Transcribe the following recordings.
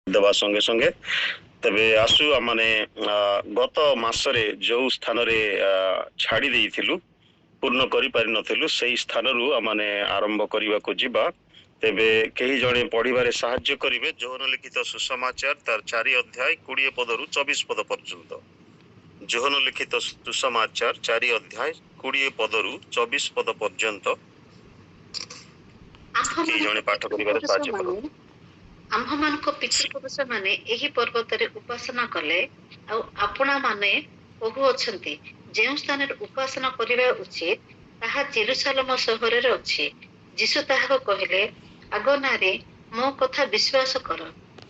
ଦେବା ସଙ୍ଗେ ସଙ୍ଗେ ତେବେ ଆସୁ ଆମେ ଗତ ମାସରେ ଯୋଉ ସ୍ଥାନରେ ଛାଡ଼ି ଦେଇଥିଲୁ ପୂର୍ଣ୍ଣ କରିପାରିନଥିଲୁ ସେଇ ସ୍ଥାନରୁ ଆମେ ଆରମ୍ଭ କରିବାକୁ ଯିବା। ତେବେ କେହି ଜଣେ ପଢିବାରେ ସାହାଯ୍ୟ କରିବେ ଯୋହନ ଲିଖିତ ସୁସମାଚାର ତାର 4 ଅଧ୍ୟାୟ 20 ପଦରୁ 24 ପଦ ପର୍ଯ୍ୟନ୍ତ। ଯୋହନ ଲିଖିତ ସୁସମାଚାର 4 ଅଧ୍ୟାୟ 20 ପଦରୁ 24 ପଦ ପର୍ଯ୍ୟନ୍ତ କେହି ଜଣେ ପାଠ କରିବାରେ ସାହାଯ୍ୟ କରନ୍ତୁ। ଆମ୍ଭମାନଙ୍କ ପିତୃପୁରୁଷ ମାନେ ଏହି ପର୍ବତରେ ଉପାସନା କଲେ। ଆଉ ଆପଣା ମାନେ କହୁଅଛନ୍ତି ଯେଉଁ ସ୍ଥାନରେ ଉପାସନା କରିବା ଉଚିତ ତାହା ଜେରୁସାଲେମ ସହରରେ ଅଛି। ଯୀଶୁ ତାହାକୁ କହିଲେ, ଆଗ ନାରୀ ମୋ କଥା ବିଶ୍ୱାସ କର।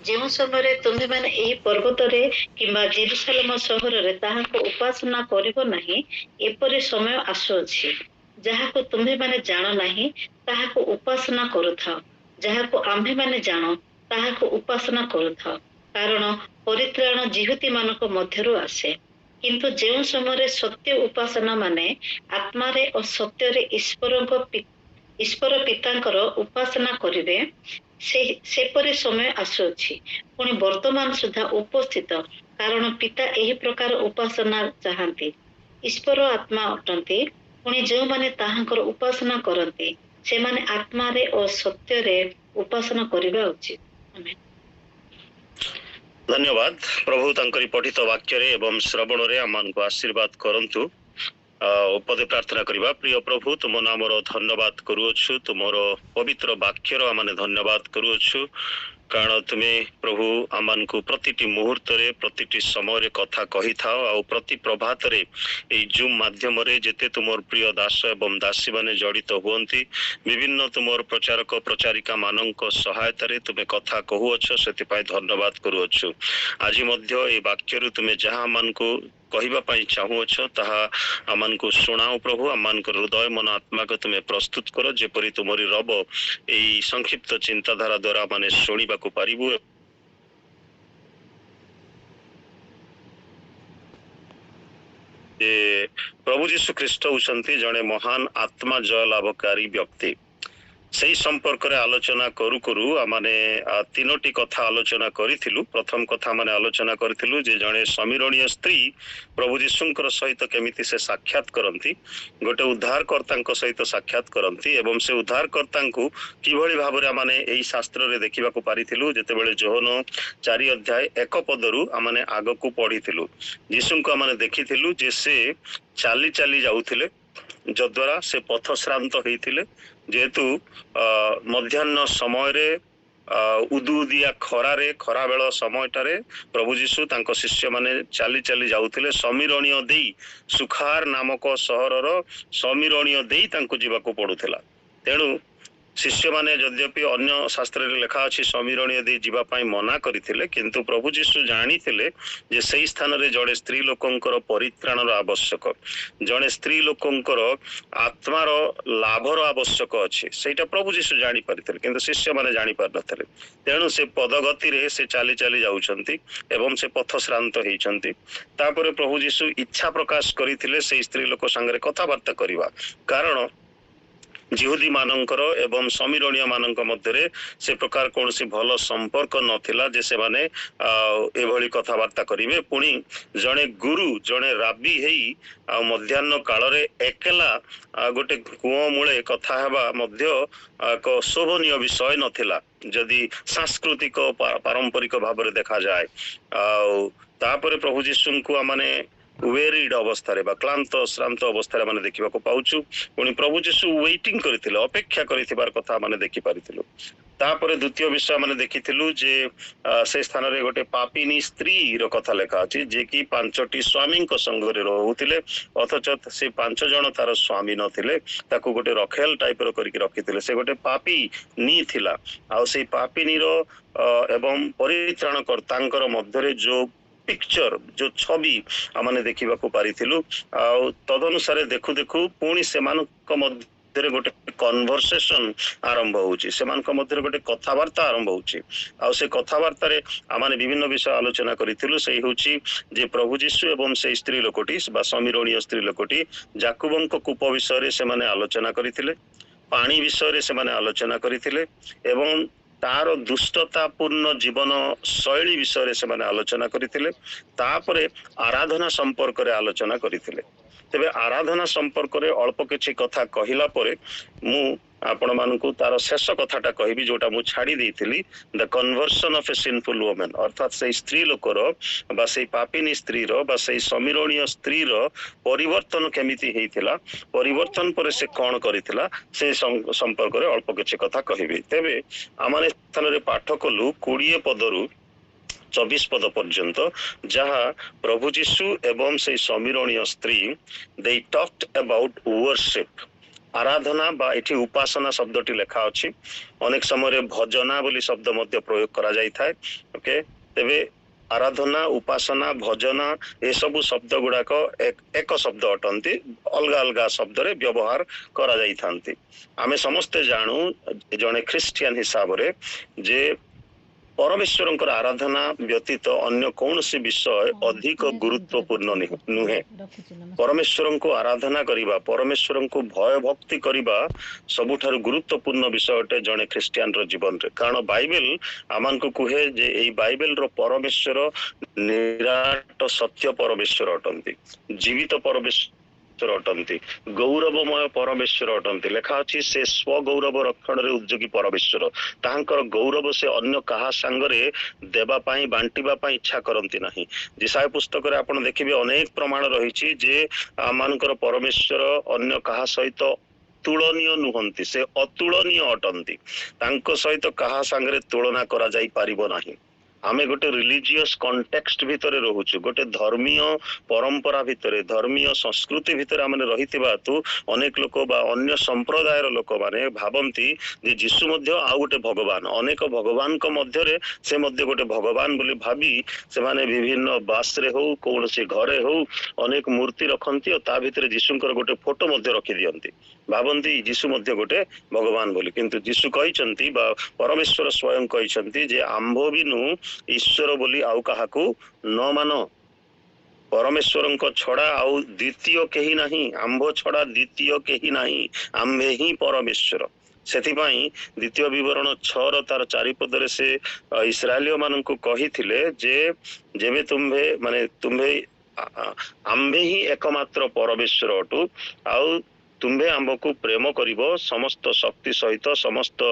ଯେଉଁ ସମୟରେ ତୁମ୍ଭେମାନେ ଏହି ପର୍ବତରେ କିମ୍ବା ଜେରୁସାଲେମ ସହରରେ ତାହାକୁ ଉପାସନା କରିବ ନାହିଁ, ଏପରି ସମୟ ଆସୁଅଛି ଯାହାକୁ ତୁମ୍ଭେମାନେ ଜାଣ ନାହିଁ ତାହାକୁ ଉପାସନା କରୁଥାଅ। ଯାହାକୁ ଆମ୍ଭେମାନେ ଜାଣ ତାହାକୁ ଉପାସନା କରୁଥାଅ, କାରଣ ପରିତ୍ରାଣ ଜିହୁତି ମାନଙ୍କ ମଧ୍ୟରୁ ଆସେ। କିନ୍ତୁ ଯେଉଁ ସମୟରେ ସତ୍ୟ ଉପାସନା ମାନେ ଆତ୍ମାରେ ଓ ସତ୍ୟରେ ଈଶ୍ୱର ପିତାଙ୍କର ଉପାସନା କରିବେ, ସେପରି ସମୟ ଆସୁଅଛି, ପୁଣି ବର୍ତ୍ତମାନ ସୁଦ୍ଧା ଉପସ୍ଥିତ, କାରଣ ପିତା ଏହି ପ୍ରକାର ଉପାସନା ଚାହାନ୍ତି। ଈଶ୍ୱର ଆତ୍ମା ଅଟନ୍ତି, ପୁଣି ଯେଉଁମାନେ ତାହାଙ୍କର ଉପାସନା କରନ୍ତି ସେମାନେ ଆତ୍ମାରେ ଓ ସତ୍ୟରେ ଉପାସନା କରିବା ଉଚିତ। ଧନ୍ୟବାଦ। ପ୍ରଭୁ ତାଙ୍କରି ପଠିତ ବାକ୍ୟରେ ଏବଂ ଶ୍ରବଣରେ ଆମମାନଙ୍କୁ ଆଶୀର୍ବାଦ କରନ୍ତୁ। ପଦେ ପ୍ରାର୍ଥନା କରିବା। ପ୍ରିୟ ପ୍ରଭୁ, ତୁମ ନାମର ଧନ୍ୟବାଦ କରୁଅଛୁ, ତୁମର ପବିତ୍ର ବାକ୍ୟର ଆମେ ଧନ୍ୟବାଦ କରୁଅଛୁ, କାରଣ ତୁମେ ପ୍ରଭୁ ଆମମାନଙ୍କୁ ପ୍ରତିଟି ମୁହୂର୍ତ୍ତରେ ପ୍ରତିଟି ସମୟରେ କଥା କହିଥାଅ। ଆଉ ପ୍ରତି ପ୍ରଭାତରେ ଏଇ ଜୁମ୍ ମାଧ୍ୟମରେ ଯେତେ ତୁମର ପ୍ରିୟ ଦାସ ଏବଂ ଦାସୀମାନେ ଜଡ଼ିତ ହୁଅନ୍ତି, ବିଭିନ୍ନ ତୁମର ପ୍ରଚାରକ ପ୍ରଚାରିକା ମାନଙ୍କ ସହାୟତାରେ ତୁମେ କଥା କହୁଅଛ, ସେଥିପାଇଁ ଧନ୍ୟବାଦ କରୁଅଛୁ। ଆଜି ମଧ୍ୟ এই ବାକ୍ୟରୁ ତୁମେ ଯାହା ଆମମାନଙ୍କୁ କହିବା ପାଇଁ ଚାହୁଁଅଛ ତାହା ଆମମାନଙ୍କୁ ଶୁଣାଅ ପ୍ରଭୁ। ଆମମାନଙ୍କର ହୃଦୟ ମନ ଆତ୍ମାକୁ ତୁମେ ପ୍ରସ୍ତୁତ କର, ଯେପରି ତୁମରି ରବ ଏଇ ସଂକ୍ଷିପ୍ତ ଚିନ୍ତାଧାରା ଦ୍ୱାରା ମାନେ ଶୁଣିବାକୁ ପାରିବୁ। ପ୍ରଭୁ ଯୀଶୁ ଖ୍ରୀଷ୍ଟ ହେଉଛନ୍ତି ଜଣେ ମହାନ ଆତ୍ମା ଜୟଲାଭକାରୀ ବ୍ୟକ୍ତି। সেই সম্পর্কে আলোচনা করু করু মানে 3টি কথা আলোচনা করিଥିଲୁ। প্রথম কথা মানে আলোচনা করিଥିଲୁ যে জଣେ ସମୀରଣୀୟ ସ୍ତ୍ରୀ ପ୍ରଭୁ ଯୀଶୁଙ୍କର ସହିତ କେମିତି ସେ ସାକ୍ଷାତ କରନ୍ତି, ଗୋଟେ ଉଦ୍ଧାରକର୍ତ୍ତାଙ୍କ ସହିତ ସାକ୍ଷାତ କରନ୍ତି ଏବଂ ସେ ଉଦ୍ଧାରକର୍ତ୍ତାଙ୍କୁ କିଭଳି ଭାବରେ ଆମେ ଏହି ଶାସ୍ତ୍ରରେ ଦେଖିବାକୁ ପାରିଥିଲୁ ଯେତେବେଳେ ଯୋହନ 4 ଅଧ୍ୟାୟ 1 ପଦରୁ ଆମେ ଆଗକୁ ପଢିଥିଲୁ। ଯୀଶୁଙ୍କୁ ଆମେ ଦେଖିଥିଲୁ ଯେ ସେ ଚାଲି ଚାଲି ଯାଉଥିଲେ, ଯଦ୍ୱାରା ସେ ପଥଶ୍ରାନ୍ତ ହେଇଥିଲେ। ଯେହେତୁ ମଧ୍ୟାହ୍ନ ସମୟରେ ଉଦୁଉଦିଆ ଖରାରେ ଖରାବେଳ ସମୟଟାରେ ପ୍ରଭୁ ଯୀଶୁ ତାଙ୍କ ଶିଷ୍ୟମାନେ ଚାଲି ଚାଲି ଯାଉଥିଲେ ସମୀରଣୀୟ ଦେଇ, ସୁଖାର ନାମକ ସହରର ସମୀରଣୀୟ ଦେଇ ତାଙ୍କୁ ଯିବାକୁ ପଡୁଥିଲା। ତେଣୁ ଶିଷ୍ୟମାନେ ଯଦ୍ୟପି ଅନ୍ୟ ଶାସ୍ତ୍ରରେ ଲେଖା ଅଛି ସମୀରଣୀୟ ଦେଇ ଯିବା ପାଇଁ ମନା କରିଥିଲେ, କିନ୍ତୁ ପ୍ରଭୁ ଯୀଶୁ ଜାଣିଥିଲେ ଯେ ସେହି ସ୍ଥାନରେ ଜଣେ ସ୍ତ୍ରୀ ଲୋକଙ୍କର ପରିତ୍ରାଣର ଆବଶ୍ୟକ, ଜଣେ ସ୍ତ୍ରୀ ଲୋକଙ୍କର ଆତ୍ମାର ଲାଭର ଆବଶ୍ୟକ ଅଛି, ସେଇଟା ପ୍ରଭୁ ଯୀଶୁ ଜାଣିପାରିଥିଲେ, କିନ୍ତୁ ଶିଷ୍ୟମାନେ ଜାଣିପାରିନଥିଲେ। ତେଣୁ ସେ ପଦଗତିରେ ସେ ଚାଲି ଚାଲି ଯାଉଛନ୍ତି ଏବଂ ସେ ପଥଶ୍ରାନ୍ତ ହେଇଛନ୍ତି। ତାପରେ ପ୍ରଭୁ ଯୀଶୁ ଇଚ୍ଛା ପ୍ରକାଶ କରିଥିଲେ ସେଇ ସ୍ତ୍ରୀ ଲୋକ ସାଙ୍ଗରେ କଥାବାର୍ତ୍ତା କରିବା, କାରଣ ଜିହୁଦୀ ମାନଙ୍କର ଏବଂ ସମୀରଣୀୟ ମାନଙ୍କ ମଧ୍ୟରେ ସେ ପ୍ରକାର କୌଣସି ଭଲ ସମ୍ପର୍କ ନଥିଲା ଯେ ସେମାନେ ଏଭଳି କଥାବାର୍ତ୍ତା କରିବେ। ପୁଣି ଜଣେ ଗୁରୁ, ଜଣେ ରାବି ହେଇ ଆଉ ମଧ୍ୟାହ୍ନ କାଳରେ ଏକଲା ଗୋଟେ କୂଅ ମୂଳେ କଥା ହେବା ମଧ୍ୟ ଏକ ଶୋଭନୀୟ ବିଷୟ ନଥିଲା ଯଦି ସାଂସ୍କୃତିକ ପାରମ୍ପରିକ ଭାବରେ ଦେଖାଯାଏ। ଆଉ ତାପରେ ପ୍ରଭୁ ଯୀଶୁଙ୍କୁ ଆମେ ୱେରିଡ୍ ଅବସ୍ଥାରେ ବା କ୍ଳାନ୍ତ ଶ୍ରାନ୍ତ ଅବସ୍ଥାରେ ଆମେ ଦେଖିବାକୁ ପାଉଛୁ। ପୁଣି ପ୍ରଭୁ ଯୀଶୁ ୱେଟିଂ କରିଥିଲେ, ଅପେକ୍ଷା କରିଥିବାର କଥା ଆମେ ଦେଖିପାରିଥିଲୁ। ତାପରେ ଦ୍ୱିତୀୟ ବିଷୟ ଆମେ ଦେଖିଥିଲୁ ଯେ ସେ ସ୍ଥାନରେ ଗୋଟେ ପାପିନୀ ସ୍ତ୍ରୀର କଥା ଲେଖା ଅଛି, ଯେ କି 5ଟି ସ୍ୱାମୀଙ୍କ ସଙ୍ଗରେ ରହୁଥିଲେ, ଅଥଚ ସେ 5 ଜଣ ତାର ସ୍ୱାମୀ ନଥିଲେ, ତାକୁ ଗୋଟେ ରଖେଲ ଟାଇପର କରିକି ରଖିଥିଲେ। ସେ ଗୋଟେ ପାପିନୀ ଥିଲା। ଆଉ ସେଇ ପାପିନୀର ଏବଂ ପରିତ୍ରାଣକର୍ତ୍ତାଙ୍କର ମଧ୍ୟରେ ଯୋଉ ପିକ୍ଚର, ଯୋଉ ଛବି ଆମେ ଦେଖିବାକୁ ପାରିଥିଲୁ। ଆଉ ତଦନୁସାରେ ଦେଖୁ ଦେଖୁ ପୁଣି ସେମାନଙ୍କ ମଧ୍ୟରେ ଗୋଟେ କନଭରସେସନ ଆରମ୍ଭ ହଉଛି, ସେମାନଙ୍କ ମଧ୍ୟରେ ଗୋଟେ କଥାବାର୍ତ୍ତା ଆରମ୍ଭ ହଉଛି। ଆଉ ସେ କଥାବାର୍ତ୍ତାରେ ଆମେ ବିଭିନ୍ନ ବିଷୟ ଆଲୋଚନା କରିଥିଲୁ। ସେଇ ହେଉଛି ଯେ ପ୍ରଭୁ ଯୀଶୁ ଏବଂ ସେଇ ସ୍ତ୍ରୀ ଲୋକଟି ବା ସମୀରଣୀୟ ସ୍ତ୍ରୀ ଲୋକଟି ଯାକୁବଙ୍କ କୂପ ବିଷୟରେ ସେମାନେ ଆଲୋଚନା କରିଥିଲେ, ପାଣି ବିଷୟରେ ସେମାନେ ଆଲୋଚନା କରିଥିଲେ ଏବଂ तार दुष्टतापूर्ण जीवन शैली विषय से आलोचना करथिले। तापरे आराधना संपर्क रे आलोचना करथिले। तेबे आराधना संपर्क रे अल्प किछि कथा कहिला परे मु आपण मानकु तार शेष कथाटा कहबी जोटा मु छाड़ी देइथिली, the conversion of a sinful woman, अर्थात से स्त्री लोकर बा से पापिनी स्त्री रो बा से समीरणीय स्त्री रो परिवर्तन केमिति हेइथिला, परिवर्तन पर से कोन करिथिला से संपर्क रे अल्प किछि कथा कहबी। तेबे आमाने स्थान रे पाठ कलु 20 पदरु 24 पद पर्यंत, जहाँ प्रभु जीशु एवं से समीरणीय स्त्री दे टॉक्ड अबाउट वर्शिप, आराधना बा इठी उपासना शब्दटी लेखा अछि। अनेक समय भजना बोली शब्द मध्य प्रयोग करा जाय थाए। ओके, तेबे आराधना, उपासना, भजना ए सब शब्द गुड़ाक एक शब्द अटंती, अलगा अलगा शब्द रे व्यवहार करा जाय थांती। आमे समस्ते जानू जने ख्रिस्टियन हिसाब रे जे परमेश्वरंकर आराधना व्यतीत अन्य कौनसी विषय अधिक गुरुत्वपूर्ण नुहे। परमेश्वर को आराधना करिबा, परमेश्वर को भय भक्ति करिबा सबुठारु गुरुत्वपूर्ण विषय अटे जने ख्रिस्टियन रो जीवन रे। कारण बाइबल आमान को कहे जे एई बाइबल रो परमेश्वर निराट सत्य परमेश्वर अटंती, जीवित परमेश्वर अटंती, गौरवमय परमेश्वर अटंती। लेखा अछि से स्व गौरव रक्षण रे उद्योगी परमेश्वर, तांकर गौरव से अन्य कहा संगरे देबा पाई बांटीबा पाई इच्छा करंती नाही। जिसाय पुस्तक रे आपण देखिबे अनेक प्रमाण रहिछि जे आमानकर परमेश्वर अन्य कहा सहित तुलनीय नुहंती, से अतुलनीय अटंती, तांको सहित कहा संगरे तुलना करा जाई पारिबो नाही। आमे गोटे रिलीजियस कॉन्टेक्स्ट भितरे रहुछु, गोटे धर्मीय परंपरा भितरे, धर्मीय संस्कृति भितरे आमे रहितिबा तु अनेक लोक बा अन्य संप्रदायर लोक माने भाबंती जे यीशु मध्य आ गोटे भगवान, अनेक भगवान को मध्य रे से मध्य गोटे भगवान बोली भाबी से माने विभिन्न बास रे हो कोनसे घरे हो अनेक मूर्ति रखंती और ता भितरे यीशुंकर गोटे फोटो मध्य रखि दियंती, भाबंती यीशु मध्य गोटे भगवान बोली। किंतु यीशु कहिसंती बा परमेश्वर स्वयं कहिसंती जे आंभो बिनु ईश्वर बोली आउ काहाकू न मानो, परमेश्वर को छड़ा आउ द्वितीय केही नाही, आंभ छड़ा द्वितीय केही नाही, आंभे ही परमेश्वर। सेथिपाई द्वितीय विवरण 6 तार 4 पदरे से इस्राएलियो माननकु कहिथिले जे जेबे तुम्भे माने तुम्भे आंभे ही एकमात्र परमेश्वर अटु, आउ तुम्भे आंबको प्रेम करिवो समस्त शक्ति सहित, समस्त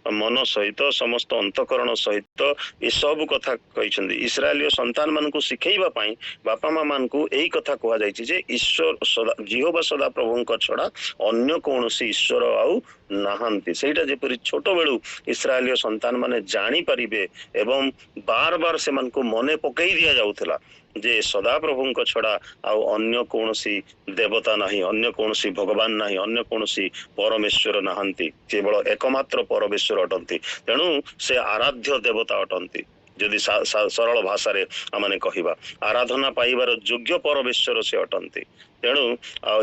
मन सहित, समस्त अंतकरण सहित, ये सब कथा कहिसंदी। इस्राएलियो संतान मानकु सिखैबा पाई बापा मां मानकु एई कथा कहा जायछि जे ईश्वर सदा जिहोवा सदा प्रभुंक छड़ा अन्य कोनोसी ईश्वर आउ नाहंती। सेटा जेपरि छोट बेलु इस्राएलियो संतान माने जानी परिबे एवं बार बार से मानकु मने पकई दिया जाउथला जे सदा प्रभुंक छड़ा आउ अन्य कोनोसी देवता नाही, अन्य कोनोसी भगवान नाही, अन्य कोनोसी परमेश्वर नाहंती, केवल एकमात्र परमेश्वर अटंती। तेणु से आराध्य देवता अटंती। जदि सरल भाषा रे आमाने कहिबा आराधना पाइबार योग्य परमेश्वर से अटंती। तेणु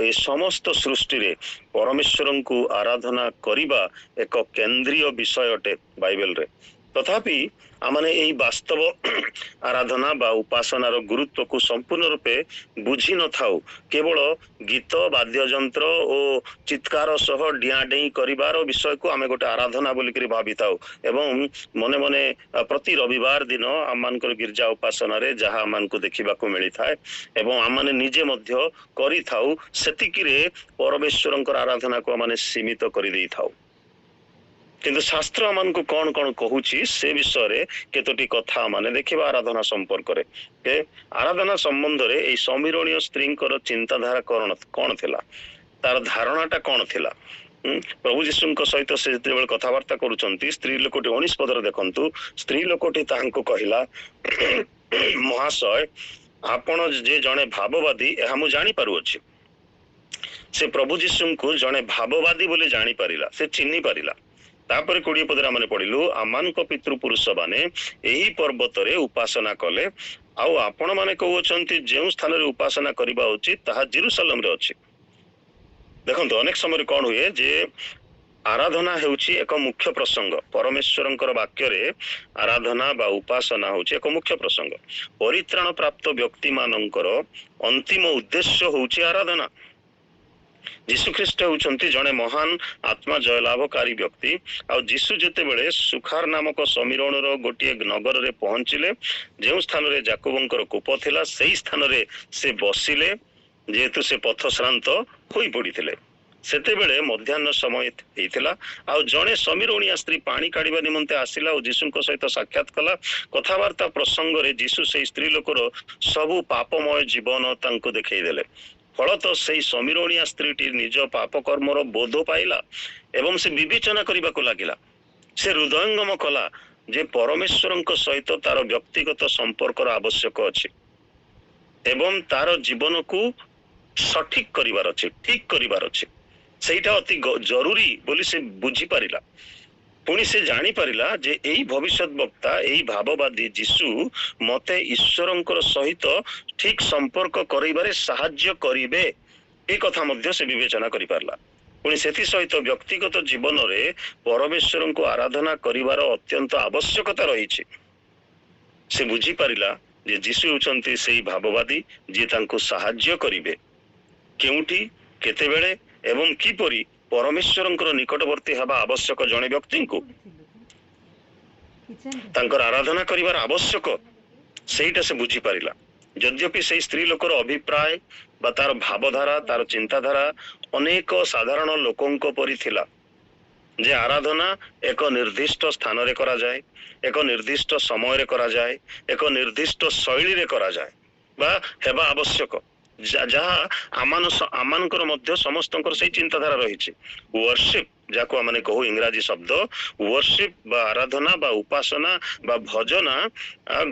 ए समस्त सृष्टि रे परमेश्वर को आराधना करिबा एक केंद्रीय विषय अटे बाइबल रे। तथापि आमाने एई वास्तव आराधना बा उपासनार गुरुत्व को संपूर्ण रूपे बुझी न थाउ, केवल गीत वाद्ययंत्र ओ चित्कार सह डिया डेई करिबार विषय को आमे गोटे आराधना बोली करी भाबी थाउ एवं मने मने प्रति रविवार दिन आमानकर गिरजा उपासना रे जहा आमानकु देखिबा को मिली थाए एवं आमाने निजे मध्य करि थाउ, सेतिकी रे परमेश्वरंकर आराधना को आमाने सीमित करि देई थाउ। किंतु शास्त्र आमान को कौन कौन कहूची से विषय रे केतोटी कथा माने देखिबा आराधना संपर्क रे। के आराधना संबंध रे ए समीरणीय स्त्रींकर चिंताधारा कौन थिला, तार धारणाटा कौन थिला। प्रभु जीशुंक सहित से जेतेबेले कथावार्ता करूचंती स्त्री लोकटी 19 पदर देखंतु, स्त्री लोकटी ताहांको कहिला महाशय आपण जे जणे भाववादी एहा मु जानि पारुअछि। से प्रभु जीशुंको जणे भाववादी बोले जानि पारिला, से चिन्हि पारिला। तापर 20 पदरे आमने पढ़िलु आमानक पितृपुरुष माने एही पर्वत रे उपासना कले, आउ आपण माने कहउछंती जेउ स्थान रे उपासना करिबा उचित ताहा जेरूशलेम रे अछि। देखंतु अनेक समय कोन हुए जे आराधना हेउछि एक मुख्य प्रसंग, परमेश्वरंकर वाक्य रे आराधना बा उपासना होछि एक मुख्य प्रसंग। परित्राण प्राप्त व्यक्ति मानंकर अंतिम उद्देश्य होछि आराधना। ଯୀଶୁଖ୍ରୀଷ୍ଟ ହେଉଛନ୍ତି ଜଣେ ମହାନ ଆତ୍ମା ଜୟଲାଭକାରୀ ବ୍ୟକ୍ତି। ଆଉ ଯୀଶୁ ଯେତେବେଳେ ସୁଖାର ନାମକ ସମୀରଣର ଗୋଟିଏ ନଗରରେ ପହଞ୍ଚିଲେ, ଯେଉଁ ସ୍ଥାନରେ ଯାକୋବଙ୍କର କୂପ ଥିଲା, ସେଇ ସ୍ଥାନରେ ସେ ବସିଲେ, ଯେହେତୁ ସେ ପଥଶ୍ରାନ୍ତ ହୋଇ ପଡ଼ିଥିଲେ। ସେତେବେଳେ ମଧ୍ୟାହ୍ନ ସମୟ ହେଇଥିଲା। ଆଉ ଜଣେ ସମୀରଣିଆ ସ୍ତ୍ରୀ ପାଣି କାଢିବା ନିମନ୍ତେ ଆସିଲା ଓ ଯୀଶୁଙ୍କ ସହିତ ସାକ୍ଷାତ କଲା। କଥାବାର୍ତ୍ତା ପ୍ରସଙ୍ଗରେ ଯୀଶୁ ସେଇ ସ୍ତ୍ରୀ ଲୋକର ସବୁ ପାପମୟ ଜୀବନ ତାଙ୍କୁ ଦେଖେଇ ଦେଲେ। ଫଳତଃ ସେଇ ସମୀରଣିଆ ସ୍ତ୍ରୀଟି ନିଜ ପାପ କର୍ମର ବୋଧ ପାଇଲା ଏବଂ ସେ ବିବେଚନା କରିବାକୁ ଲାଗିଲା। ସେ ହୃଦୟଙ୍ଗମ କଲା ଯେ ପରମେଶ୍ୱରଙ୍କ ସହିତ ତାର ବ୍ୟକ୍ତିଗତ ସମ୍ପର୍କର ଆବଶ୍ୟକ ଅଛି ଏବଂ ତାର ଜୀବନକୁ ସଠିକ କରିବାର ଅଛି, ଠିକ କରିବାର ଅଛି। ସେଇଟା ଅତି ଜରୁରୀ ବୋଲି ସେ ବୁଝିପାରିଲା। ପୁଣି ସେ ଜାଣିପାରିଲା ଯେ ଏଇ ଭବିଷ୍ୟତ ବକ୍ତା, ଏଇ ଭାବବାଦୀ ଯୀଶୁ ମତେ ଈଶ୍ୱରଙ୍କର ସହିତ ଠିକ ସମ୍ପର୍କ କରାଇବାରେ ସାହାଯ୍ୟ କରିବେ, ଏ କଥା ମଧ୍ୟ ସେ ବିବେଚନା କରିପାରିଲା। ପୁଣି ସେଥି ସହିତ ବ୍ୟକ୍ତିଗତ ଜୀବନରେ ପରମେଶ୍ୱରଙ୍କୁ ଆରାଧନା କରିବାର ଅତ୍ୟନ୍ତ ଆବଶ୍ୟକତା ରହିଛି। ସେ ବୁଝିପାରିଲା ଯେ ଯୀଶୁ ହେଉଛନ୍ତି ସେଇ ଭାବବାଦୀ ଯିଏ ତାଙ୍କୁ ସାହାଯ୍ୟ କରିବେ କେଉଁଠି, କେତେବେଳେ ଏବଂ କିପରି ପରମେଶ୍ୱରଙ୍କର ନିକଟବର୍ତ୍ତୀ ହେବା ଆବଶ୍ୟକ ଜଣେ ବ୍ୟକ୍ତିଙ୍କୁ ତାଙ୍କର ଆରାଧନା କରିବାର ଆବଶ୍ୟକ, ସେଇଟା ସେ ବୁଝିପାରିଲା। ଯଦ୍ୟପି ସେଇ ସ୍ତ୍ରୀ ଲୋକର ଅଭିପ୍ରାୟ ବା ତାର ଭାବଧାରା, ତାର ଚିନ୍ତାଧାରା ଅନେକ ସାଧାରଣ ଲୋକଙ୍କ ପରି ଥିଲା ଯେ ଆରାଧନା ଏକ ନିର୍ଦ୍ଦିଷ୍ଟ ସ୍ଥାନରେ କରାଯାଏ, ଏକ ନିର୍ଦ୍ଦିଷ୍ଟ ସମୟରେ କରାଯାଏ, ଏକ ନିର୍ଦ୍ଦିଷ୍ଟ ଶୈଳୀରେ କରାଯାଏ ବା ହେବା ଆବଶ୍ୟକ, ଯାହା ଆମମାନଙ୍କର ମଧ୍ୟ ସମସ୍ତଙ୍କର ସେଇ ଚିନ୍ତାଧାରା ରହିଛି। ୱର୍ସିପ୍, ଯାହାକୁ ଆମେ କହୁ ଇଂରାଜୀ ଶବ୍ଦ ୱର୍ସିପ୍ ବା ଆରାଧନା ବା ଉପାସନା ବା ଭଜନା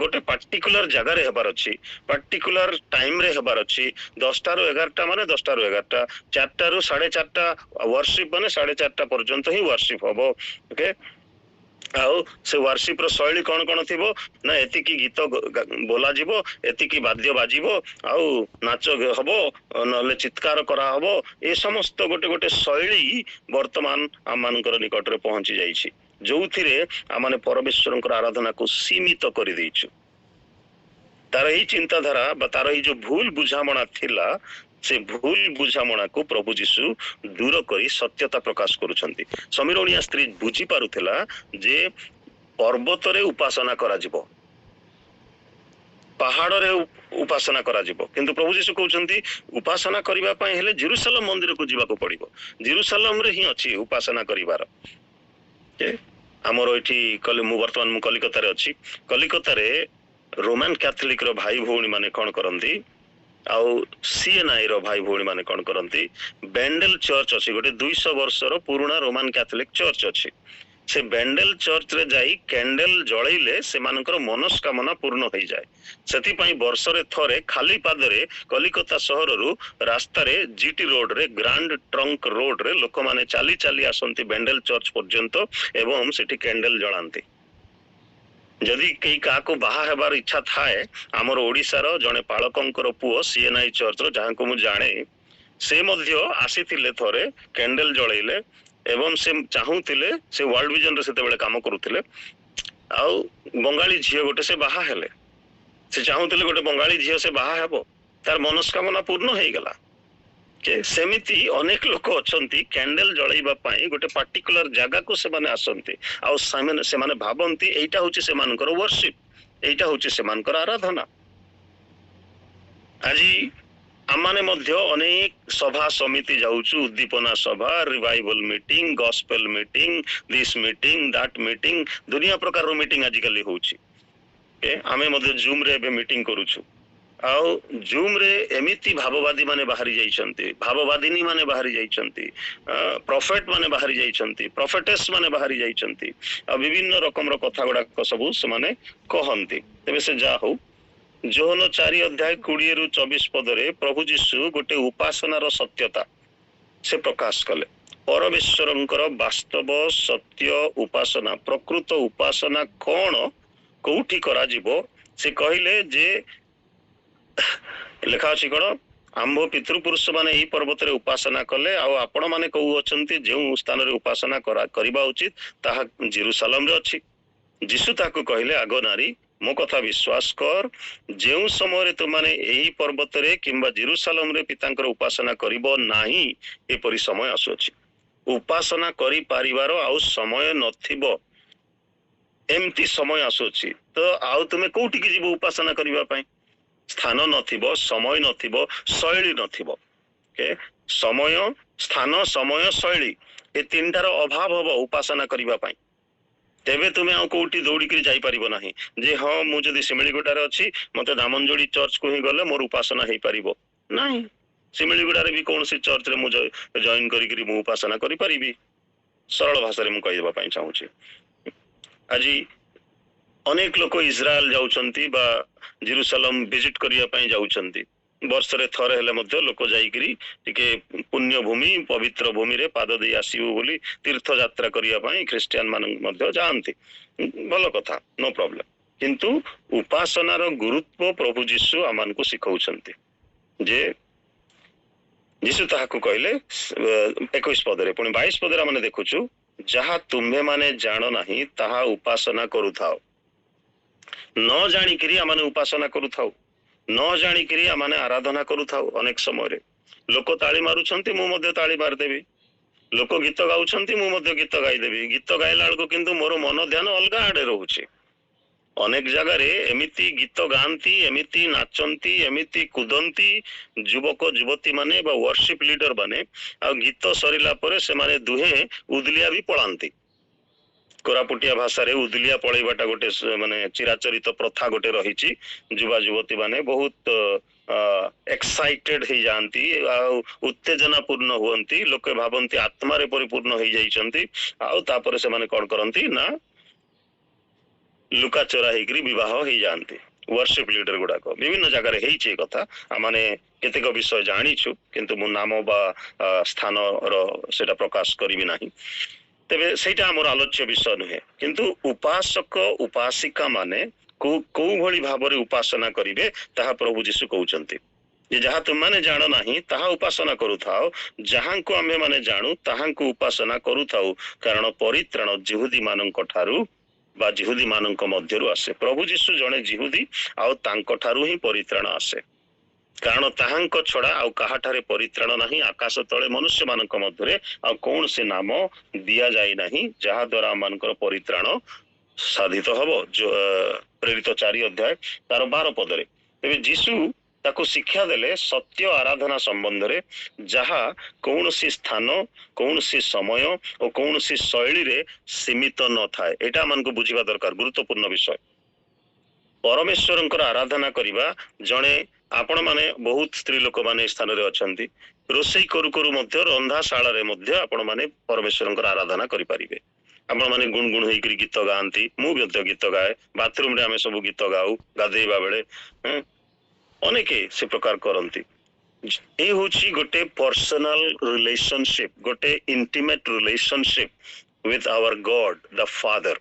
ଗୋଟେ ପାର୍ଟିକୁଲାର ଜାଗାରେ ହେବାର ଅଛି, ପାର୍ଟିକୁଲାର ଟାଇମରେ ହେବାର ଅଛି। 10ଟାରୁ 11ଟା ମାନେ 10ଟାରୁ 11ଟା, 4ଟାରୁ 4:30 ୱର୍ସିପ୍ ମାନେ 4:30 ପର୍ଯ୍ୟନ୍ତ ହିଁ ୱର୍ସିପ୍ ହବ। ଓକେ, ଆଉ ସେ ୱାର୍ସିପର ଶୈଳୀ କଣ କଣ ଥିବ ନା, ଏତିକି ଗୀତ ବୋଲାଯିବ, ଏତିକି ବାଦ୍ୟ ବାଜିବ, ଆଉ ନାଚ ହବ, ନହେଲେ ଚିତ୍କାର କରାହବ। ଏ ସମସ୍ତ ଗୋଟେ ଗୋଟେ ଶୈଳୀ ବର୍ତ୍ତମାନ ଆମମାନଙ୍କର ନିକଟରେ ପହଞ୍ଚି ଯାଇଛି, ଯୋଉଥିରେ ଆମେ ପରମେଶ୍ୱରଙ୍କର ଆରାଧନାକୁ ସୀମିତ କରିଦେଇଛୁ। ତାର ଏଇ ଚିନ୍ତାଧାରା ବା ତାର ଏଇ ଯୋଉ ଭୁଲ ବୁଝାମଣା ଥିଲା, ସେ ଭୁଲ ବୁଝାମଣାକୁ ପ୍ରଭୁ ଯୀଶୁ ଦୂର କରି ସତ୍ୟତା ପ୍ରକାଶ କରୁଛନ୍ତି। ସମୀରଣିଆ ସ୍ତ୍ରୀ ବୁଝି ପାରୁଥିଲା ଯେ ପର୍ବତରେ ଉପାସନା କରାଯିବ, ପାହାଡରେ ଉପାସନା କରାଯିବ, କିନ୍ତୁ ପ୍ରଭୁ ଯୀଶୁ କହୁଛନ୍ତି ଉପାସନା କରିବା ପାଇଁ ହେଲେ ଜେରୁସାଲେମ ମନ୍ଦିରକୁ ଯିବାକୁ ପଡିବ। ଜେରୁସାଲେମରେ ହିଁ ଅଛି ଉପାସନା କରିବାର। ଆମର ଏଠି ମୁଁ ବର୍ତ୍ତମାନ କଲିକତାରେ ଅଛି। କଲିକତାରେ ରୋମାନ କ୍ୟାଥୋଲିକ ର ଭାଇ ଭଉଣୀ ମାନେ କଣ କରନ୍ତି, ଆଉ CNI ର ଭାଇ ଭଉଣୀ ମାନେ କଣ କରନ୍ତି, ବେଣ୍ଡେଲ ଚର୍ଚ୍ଚ ଅଛି, ଗୋଟେ 200 ବର୍ଷର ପୁରୁଣା ରୋମାନ କ୍ୟାଥୋଲିକ ଚର୍ଚ୍ଚ ଅଛି। ସେ ବେଣ୍ଡେଲ ଚର୍ଚ୍ଚରେ ଯାଇ କ୍ୟାଣ୍ଡେଲ ଜଳେଇଲେ ସେମାନଙ୍କର ମନସ୍କାମନା ପୂର୍ଣ୍ଣ ହେଇଯାଏ। ସେଥିପାଇଁ ବର୍ଷରେ ଥରେ ଖାଲି ପାଦରେ କଲିକତା ସହରରୁ ରାସ୍ତାରେ GT ରୋଡରେ, ଗ୍ରାଣ୍ଡ ଟ୍ରଙ୍କ ରୋଡରେ ଲୋକମାନେ ଚାଲି ଚାଲି ଆସନ୍ତି ବେଣ୍ଡେଲ ଚର୍ଚ୍ଚ ପର୍ଯ୍ୟନ୍ତ ଏବଂ ସେଠି କ୍ୟାଣ୍ଡେଲ ଜଳାନ୍ତି। ଯଦି କେହି କାହାକୁ ବାହା ହେବାର ଇଚ୍ଛା ଥାଏ, ଆମର ଓଡ଼ିଶାର ଜଣେ ପାଳକଙ୍କର ପୁଅ CNI ଚର୍ଚ୍ଚର, ଯାହାଙ୍କୁ ମୁଁ ଜାଣେ, ସେ ମଧ୍ୟ ଆସିଥିଲେ ଥରେ, କ୍ୟାଣ୍ଡେଲ ଜଳେଇଲେ ଏବଂ ସେ ଚାହୁଁଥିଲେ, ସେ ୱାର୍ଲଡ ଭିଜନରେ ସେତେବେଳେ କାମ କରୁଥିଲେ, ଆଉ ବଙ୍ଗାଳୀ ଝିଅ ଗୋଟେ ସେ ବାହା ହେଲେ। ସେ ଚାହୁଁଥିଲେ ଗୋଟେ ବଙ୍ଗାଳୀ ଝିଅ ସେ ବାହା ହେବ, ତାର ମନସ୍କାମନା ପୂର୍ଣ୍ଣ ହେଇଗଲା। ସେମିତି ଅନେକ ଲୋକ ଅଛନ୍ତି, କ୍ୟାଣ୍ଡେଲ ଜଳେଇବା ପାଇଁ ଗୋଟେ ପାର୍ଟିକୁଲାର ଜାଗାକୁ ସେମାନେ ଆସନ୍ତି, ଆଉ ସେମାନେ ଭାବନ୍ତି ଏଇଟା ହଉଛି ସେମାନଙ୍କର ୱର୍ସିପ୍, ଏଇଟା ହଉଛି ସେମାନଙ୍କର ଆରାଧନା। ଆଜି ଆମମାନେ ମଧ୍ୟ ଅନେକ ସଭା ସମିତି ଯାଉଛୁ, ଉଦ୍ଦୀପନା ସଭା, revival meeting, gospel meeting, this meeting, that meeting, ଦୁନିଆ ପ୍ରକାରର ମିଟିଂ ଆଜିକାଲି ହଉଛି। ଆମେ ମଧ୍ୟ ଜୁମରେ ଏବେ ମିଟିଂ କରୁଛୁ। ଆଉ ଜୁମରେ ଏମିତି ଭାବବାଦୀ ମାନେ ବାହାରି ଯାଇଛନ୍ତି, ଭାବବାଦିନୀ ମାନେ ବାହାରି ଯାଇଛନ୍ତି, ପ୍ରଫେଟ ମାନେ ବାହାରି ଯାଇଛନ୍ତି, ପ୍ରଫେଟେସ୍ ମାନେ ବାହାରି ଯାଇଛନ୍ତି, ଆଉ ବିଭିନ୍ନ ରକମର କଥା ଗୁଡାକ ସବୁ ସେମାନେ କହନ୍ତି। ତେବେ ସେ ଯାହା ହଉ, ଯୋହନ 4:20-24 ପଦରେ ପ୍ରଭୁ ଯୀଶୁ ଗୋଟେ ଉପାସନାର ସତ୍ୟତା ସେ ପ୍ରକାଶ କଲେ। ପରମେଶ୍ୱରଙ୍କର ବାସ୍ତବ ସତ୍ୟ ଉପାସନା, ପ୍ରକୃତ ଉପାସନା କଣ, କୋଉଠି କରାଯିବ, ସେ କହିଲେ ଯେ ଲେଖା ଅଛି କଣ, ଆମ୍ଭ ପିତୃପୁରୁଷ ମାନେ ଏଇ ପର୍ବତରେ ଉପାସନା କଲେ, ଆଉ ଆପଣ ମାନେ କହୁଅଛନ୍ତି ଯେଉଁ ସ୍ଥାନରେ ଉପାସନା କରିବା ଉଚିତ ତାହା ଜେରୁସାଲେମରେ ଅଛି। ଯୀଶୁ ତାକୁ କହିଲେ, ଆଗ ନାରୀ ମୋ କଥା ବିଶ୍ୱାସ କର, ଯେଉଁ ସମୟରେ ତୁମାନେ ଏହି ପର୍ବତରେ କିମ୍ବା ଜେରୁସାଲେମରେ ପିତାଙ୍କର ଉପାସନା କରିବ ନାହିଁ, ଏପରି ସମୟ ଆସୁଅଛି। ଉପାସନା କରିପାରିବାର ଆଉ ସମୟ ନଥିବ, ଏମିତି ସମୟ ଆସୁଅଛି। ତ ଆଉ ତୁମେ କୋଉଠିକି ଯିବ ଉପାସନା କରିବା ପାଇଁ? ସ୍ଥାନ ନଥିବ, ସମୟ ନଥିବ, ଶୈଳୀ ନଥିବ। ସମୟ, ସ୍ଥାନ, ସମୟ, ଶୈଳୀ, ଏ ତିନିଟାର ଅଭାବ ହବ ଉପାସନା କରିବା ପାଇଁ। ତେବେ ତୁମେ ଆଉ କୋଉଠି ଦୌଡ଼ିକିରି ଯାଇପାରିବ ନାହିଁ ଯେ ହଁ ମୁଁ ଯଦି ଶିମିଳିଗୁଡ଼ାରେ ଅଛି ମତେ ଦାମନଯୋଡ଼ି ଚର୍ଚ୍ଚକୁ ହିଁ ଗଲେ ମୋର ଉପାସନା ହେଇପାରିବ। ନାହିଁ, ଶିମିଳିଗୁଡ଼ାରେ ବି କୌଣସି ଚର୍ଚ୍ଚରେ ମୁଁ ଜଏନ୍ କରିକିରି ମୁଁ ଉପାସନା କରିପାରିବି। ସରଳ ଭାଷାରେ ମୁଁ କହିବା ପାଇଁ ଚାହୁଁଛି, ଆଜି ଅନେକ ଲୋକ ଇସ୍ରାଏଲ ଯାଉଛନ୍ତି ବା ଜେରୁସାଲେମ ଭିଜିଟ୍ କରିବା ପାଇଁ ଯାଉଛନ୍ତି। ବର୍ଷରେ ଥରେ ହେଲେ ମଧ୍ୟ ଲୋକ ଯାଇକିରି ଟିକେ ପୁଣ୍ୟ ଭୂମି, ପବିତ୍ର ଭୂମିରେ ପାଦ ଦେଇ ଆସିବୁ ବୋଲି ତୀର୍ଥ ଯାତ୍ରା କରିବା ପାଇଁ ଖ୍ରୀଷ୍ଟିଆନ ମାନେ ମଧ୍ୟ ଯାଆନ୍ତି। ଭଲ କଥା, ନୋ ପ୍ରୋବ୍ଲେମ। କିନ୍ତୁ ଉପାସନାର ଗୁରୁତ୍ୱ ପ୍ରଭୁ ଯୀଶୁ ଆମମାନଙ୍କୁ ଶିଖଉଛନ୍ତି ଯେ ଯୀଶୁ ତାହାକୁ କହିଲେ 21 ପଦରେ, ପୁଣି 22 ପଦରେ ଆମେ ଦେଖୁଛୁ, ଯାହା ତୁମ୍ଭେ ମାନେ ଜାଣ ନାହିଁ ତାହା ଉପାସନା କରୁଥାଅ। ନ ଜାଣିକିରି ଆମେ ଉପାସନା କରୁଥାଉ, ନ ଜାଣିକିରି ଆମେ ଆରାଧନା କରୁଥାଉ। ଅନେକ ସମୟରେ ଲୋକ ତାଳି ମାରୁଛନ୍ତି, ମୁଁ ମଧ୍ୟ ତାଳି ମାରିଦେବି। ଲୋକ ଗୀତ ଗାଉଛନ୍ତି, ମୁଁ ମଧ୍ୟ ଗୀତ ଗାଇଦେବି। ଗୀତ ଗାଇଲା ବେଳକୁ କିନ୍ତୁ ମୋର ମନ ଧ୍ୟାନ ଅଲଗା ଆଡେ ରହୁଛି। ଅନେକ ଜାଗାରେ ଏମିତି ଗୀତ ଗାଆନ୍ତି, ଏମିତି ନାଚନ୍ତି, ଏମିତି କୁଦନ୍ତି ଯୁବକ ଯୁବତୀ ମାନେ ବା ୱର୍ସିପ ଲିଡର ମାନେ, ଆଉ ଗୀତ ସରିଲା ପରେ ସେମାନେ ଦୁହେଁ ଉଦଲିଆ ବି ପଳାନ୍ତି। କୋରାପୁଟିଆ ଭାଷାରେ ଉଦଲିଆ ପଳେଇବାଟା ଗୋଟେ ମାନେ ଚିରାଚରିତ ପ୍ରଥା ଗୋଟେ ରହିଛି। ଯୁବା ଯୁବତୀ ମାନେ ବହୁତ ଏକ୍ସାଇଟେଡ ହେଇଯାଆନ୍ତି ଆଉ ଉତ୍ତେଜନା ପୂର୍ଣ୍ଣ ହୁଅନ୍ତି। ଲୋକେ ଭାବନ୍ତି ଆତ୍ମାରେ ପରିପୂର୍ଣ୍ଣ ହେଇଯାଇଛନ୍ତି, ଆଉ ତାପରେ ସେମାନେ କଣ କରନ୍ତି ନା ଲୁକାଚୋରା ହେଇକିରି ବିବାହ ହେଇଯାଆନ୍ତି। ୱର୍ସିପ ଲିଡର ଗୁଡାକ ବିଭିନ୍ନ ଜାଗାରେ ହେଇଛି ଏ କଥା, ଆମେ କେତେକ ବିଷୟ ଜାଣିଛୁ, କିନ୍ତୁ ମୁଁ ନାମ ବା ସ୍ଥାନର ସେଟା ପ୍ରକାଶ କରିବି ନାହିଁ। ତେବେ ସେଇଟା ଆମର ଆଲୋଚ୍ୟ ବିଷୟ ନୁହେଁ। କିନ୍ତୁ ଉପାସକ ଉପାସିକା ମାନେ କୋଉ ଭଳି ଭାବରେ ଉପାସନା କରିବେ ତାହା ପ୍ରଭୁ ଯୀଶୁ କହୁଛନ୍ତି ଯେ ଯାହା ତୁମମାନେ ଜାଣ ନାହିଁ ତାହା ଉପାସନା କରୁଥାଅ, ଯାହାଙ୍କୁ ଆମେ ମାନେ ଜାଣୁ ତାହାଙ୍କୁ ଉପାସନା କରୁଥାଉ, କାରଣ ପରିତ୍ରାଣ ଜିହୁଦୀ ମାନଙ୍କ ଠାରୁ ବା ଜିହୁଦୀ ମାନଙ୍କ ମଧ୍ୟରୁ ଆସେ। ପ୍ରଭୁ ଯୀଶୁ ଜଣେ ଜିହୁଦୀ, ଆଉ ତାଙ୍କ ଠାରୁ ହିଁ ପରିତ୍ରାଣ ଆସେ। କାରଣ ତାହାଙ୍କ ଛଡା ଆଉ କାହାଠାରେ ପରିତ୍ରାଣ ନାହିଁ ଆକାଶ ତଳେ ମନୁଷ୍ୟ ମାନଙ୍କ ମଧ୍ୟରେ ଆଉ କୌଣସି ନାମ ଦିଆଯାଇ ନାହିଁ ଯାହା ଦ୍ୱାରା ଆମମାନଙ୍କର ପରିତ୍ରାଣ ସାଧିତ ହବ। ପ୍ରେରିତ 4 ଅଧ୍ୟାୟ ତାର 12 ପଦରେ। ତେବେ ଯୀଶୁ ତାକୁ ଶିକ୍ଷା ଦେଲେ ସତ୍ୟ ଆରାଧନା ସମ୍ବନ୍ଧରେ, ଯାହା କୌଣସି ସ୍ଥାନ, କୌଣସି ସମୟ ଓ କୌଣସି ଶୈଳୀରେ ସୀମିତ ନଥାଏ। ଏଇଟା ଆମମାନଙ୍କୁ ବୁଝିବା ଦରକାର, ଗୁରୁତ୍ୱପୂର୍ଣ୍ଣ ବିଷୟ। ପରମେଶ୍ୱରଙ୍କର ଆରାଧନା କରିବା, ଜଣେ ଆପଣ ମାନେ ବହୁତ ସ୍ତ୍ରୀ ଲୋକମାନେ ଏ ସ୍ଥାନରେ ଅଛନ୍ତି, ରୋଷେଇ କରୁ କରୁ ମଧ୍ୟ ରନ୍ଧାଶାଳାରେ ମଧ୍ୟ ଆପଣ ମାନେ ପରମେଶ୍ୱରଙ୍କର ଆରାଧନା କରିପାରିବେ। ଆପଣ ମାନେ ଗୁଣଗୁଣ ହେଇକିରି ଗୀତ ଗାଆନ୍ତି, ମୁଁ ମଧ୍ୟ ଗୀତ ଗାଏ, ବାଥରୁମରେ ଆମେ ସବୁ ଗୀତ ଗାଉ, ଗାଧେଇବା ବେଳେ ଅନେକେ ସେ ପ୍ରକାର କରନ୍ତି। ଏ ହଉଛି ଗୋଟେ ପର୍ସନାଲ ରିଲେସନସିପ, ଗୋଟେ ଇଣ୍ଟିମେଟ relationship with our God the Father।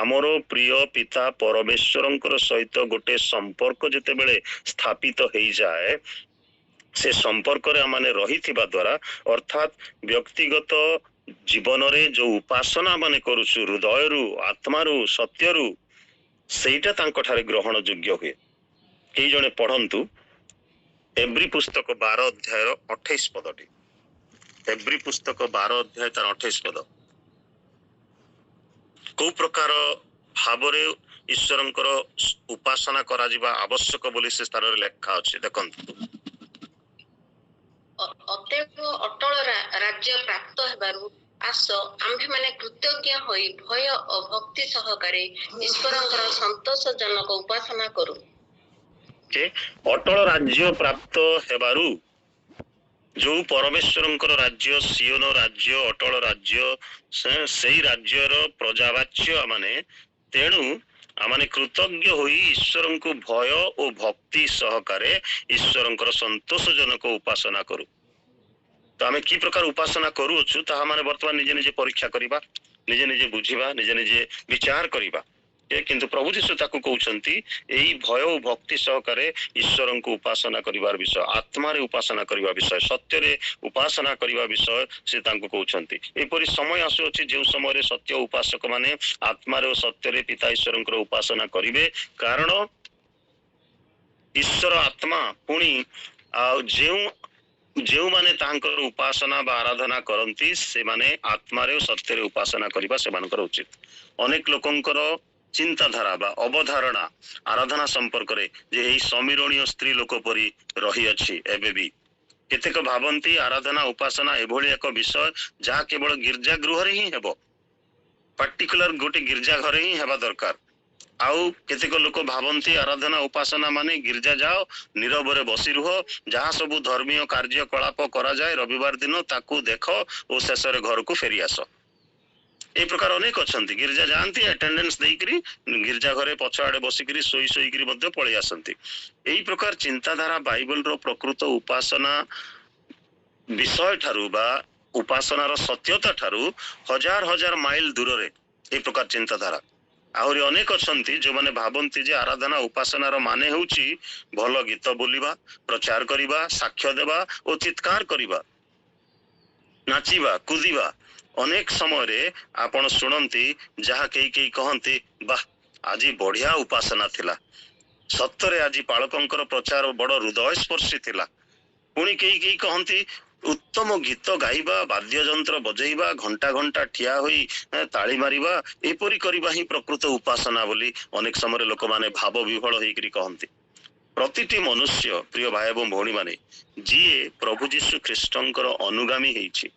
ଆମର ପ୍ରିୟ ପିତା ପରମେଶ୍ୱରଙ୍କର ସହିତ ଗୋଟେ ସମ୍ପର୍କ ଯେତେବେଳେ ସ୍ଥାପିତ ହେଇଯାଏ, ସେ ସମ୍ପର୍କରେ ଆମେ ରହିଥିବା ଦ୍ୱାରା, ଅର୍ଥାତ୍ ବ୍ୟକ୍ତିଗତ ଜୀବନରେ ଯୋଉ ଉପାସନା ମାନେ କରୁଛୁ ହୃଦୟରୁ, ଆତ୍ମାରୁ, ସତ୍ୟରୁ, ସେଇଟା ତାଙ୍କଠାରେ ଗ୍ରହଣ ଯୋଗ୍ୟ ହୁଏ। କେହି ଜଣେ ପଢନ୍ତୁ ଏବ୍ରି ପୁସ୍ତକ 12 ଅଧ୍ୟାୟର 28 ପଦଟି। ଏବ୍ରି ପୁସ୍ତକ 12 ଅଧ୍ୟାୟ ତାର 28 ପଦ। କୋଉ ପ୍ରକାର ଭାବରେ ଈଶ୍ୱରଙ୍କର ଉପାସନା କରାଯିବା ଆବଶ୍ୟକ ବୋଲି ସେ ସ୍ଥାନରେ ଲେଖା ଅଛି, ଦେଖନ୍ତୁ। ଅତଏବ ଅଟଳ ରାଜ୍ୟ ପ୍ରାପ୍ତ ହେବାରୁ ଆସ ଆମ୍ଭେମାନେ କୃତଜ୍ଞ ହୋଇ ଭୟ ଓ ଭକ୍ତି ସହକାରେ ଈଶ୍ୱରଙ୍କର ସନ୍ତୋଷଜନକ ଉପାସନା କରୁ। ଅଟଳ ରାଜ୍ୟ ପ୍ରାପ୍ତ ହେବାରୁ, ଯୋଉ ପରମେଶ୍ୱରଙ୍କର ରାଜ୍ୟ, ସିଓନ ରାଜ୍ୟ, ଅଟଳ ରାଜ୍ୟ, ସେଇ ରାଜ୍ୟର ପ୍ରଜାବାଚ୍ୟ ମାନେ, ତେଣୁ ଆମେ କୃତଜ୍ଞ ହୋଇ ଈଶ୍ୱରଙ୍କୁ ଭୟ ଓ ଭକ୍ତି ସହକାରେ ଈଶ୍ୱରଙ୍କର ସନ୍ତୋଷଜନକ ଉପାସନା କରୁ। ତ ଆମେ କି ପ୍ରକାର ଉପାସନା କରୁଅଛୁ ତାହା ମାନେ ବର୍ତ୍ତମାନ ନିଜେ ନିଜେ ପରୀକ୍ଷା କରିବା, ନିଜେ ନିଜେ ବୁଝିବା, ନିଜେ ନିଜେ ବିଚାର କରିବା। କିନ୍ତୁ ପ୍ରଭୁ ଯୀଶୁ ତାକୁ କହୁଛନ୍ତି ଏଇ ଭୟ ଓ ଭକ୍ତି ସହକାରେ ଈଶ୍ୱରଙ୍କୁ ଉପାସନା କରିବାର ବିଷୟ, ଆତ୍ମାରେ ଉପାସନା କରିବା ବିଷୟ, ସତ୍ୟରେ ଉପାସନା କରିବା ବିଷୟ ସେ ତାଙ୍କୁ କହୁଛନ୍ତି। ଏପରି ସମୟ ଆସୁଅଛି ଯେଉଁ ସମୟରେ ସତ୍ୟ ଉପାସକ ମାନେ ଆତ୍ମାରେ ଓ ସତ୍ୟରେ ପିତା ଈଶ୍ୱରଙ୍କର ଉପାସନା କରିବେ, କାରଣ ଈଶ୍ୱର ଆତ୍ମା। ପୁଣି ଆଉ ଯେଉଁମାନେ ତାଙ୍କର ଉପାସନା ବା ଆରାଧନା କରନ୍ତି ସେମାନେ ଆତ୍ମାରେ ଓ ସତ୍ୟରେ ଉପାସନା କରିବା ସେମାନଙ୍କର ଉଚିତ। ଅନେକ ଲୋକଙ୍କର ଚିନ୍ତାଧାରା ବା ଅବଧାରଣା ଆରାଧନା ସମ୍ପର୍କରେ ଯେ ଏହି ସମୀରଣୀୟ ସ୍ତ୍ରୀ ଲୋକ ପରି ରହିଅଛି। ଏବେ ବି କେତେକ ଭାବନ୍ତି ଆରାଧନା ଉପାସନା ଏଭଳି ଏକ ବିଷୟ ଯାହା କେବଳ ଗିର୍ଜା ଗୃହରେ ହିଁ ହେବ, ପାର୍ଟିକୁଲାର ଗୋଟେ ଗିର୍ଜା ଘରେ ହିଁ ହେବା ଦରକାର। ଆଉ କେତେକ ଲୋକ ଭାବନ୍ତି ଆରାଧନା ଉପାସନା ମାନେ ଗିର୍ଜା ଯାଅ, ନୀରବରେ ବସି ରୁହ, ଯାହା ସବୁ ଧର୍ମୀୟ କାର୍ଯ୍ୟକଳାପ କରାଯାଏ ରବିବାର ଦିନ ତାକୁ ଦେଖ ଓ ଶେଷରେ ଘରକୁ ଫେରି ଆସ। এই ପ୍ରକାର ଅନେକ ଅଛନ୍ତି, ଗିର୍ଜା ଯାଆନ୍ତି, ଆଟେଣ୍ଡାନ୍ସ ଦେଇକିରି ଗିର୍ଜା ଘରେ ପଛ ଆଡେ ବସିକିରି ଶୋଇକିରି ମଧ୍ୟ ପଳେଇ ଆସନ୍ତି। ଏହି ପ୍ରକାର ଚିନ୍ତାଧାରା ବାଇବଲର ପ୍ରକୃତ ଉପାସନା ବିଷୟ ଠାରୁ ବା ଉପାସନାର ସତ୍ୟତା ଠାରୁ ହଜାର ହଜାର ମାଇଲ ଦୂରରେ এই ପ୍ରକାର ଚିନ୍ତାଧାରା। ଆହୁରି ଅନେକ ଅଛନ୍ତି ଯେଉଁମାନେ ଭାବନ୍ତି ଯେ ଆରାଧନା ଉପାସନାର ମାନେ ହେଉଛି ଭଲ ଗୀତ ବୋଲିବା, ପ୍ରଚାର କରିବା, ସାକ୍ଷ୍ୟ ଦେବା ଓ ଚିତ୍କାର କରିବା, ନାଚିବା, କୁଦିବା। ଅନେକ ସମୟରେ ଆପଣ ଶୁଣନ୍ତି ଯାହା କେହି କହନ୍ତି, ବାଃ ଆଜି ବଢିଆ ଉପାସନା ଥିଲା, ସତରେ ଆଜି ପାଳକଙ୍କର ପ୍ରଚାର ବଡ ହୃଦୟସ୍ପର୍ଶୀ ଥିଲା। ପୁଣି କେହି କହନ୍ତି ଉତ୍ତମ ଗୀତ ଗାଇବା, ବାଦ୍ୟଯନ୍ତ୍ର ବଜେଇବା, ଘଣ୍ଟା ଘଣ୍ଟା ଠିଆ ହୋଇ ତାଳି ମାରିବା, ଏପରି କରିବା ହିଁ ପ୍ରକୃତ ଉପାସନା ବୋଲି ଅନେକ ସମୟରେ ଲୋକମାନେ ଭାବ ବିହ୍ୱଳ ହେଇକରି କହନ୍ତି। ପ୍ରତିଟି ମନୁଷ୍ୟ, ପ୍ରିୟ ଭାଇ ଏବଂ ଭଉଣୀ ମାନେ, ଯିଏ ପ୍ରଭୁ ଯୀଶୁ ଖ୍ରୀଷ୍ଟଙ୍କର ଅନୁଗାମୀ ହେଇଛି,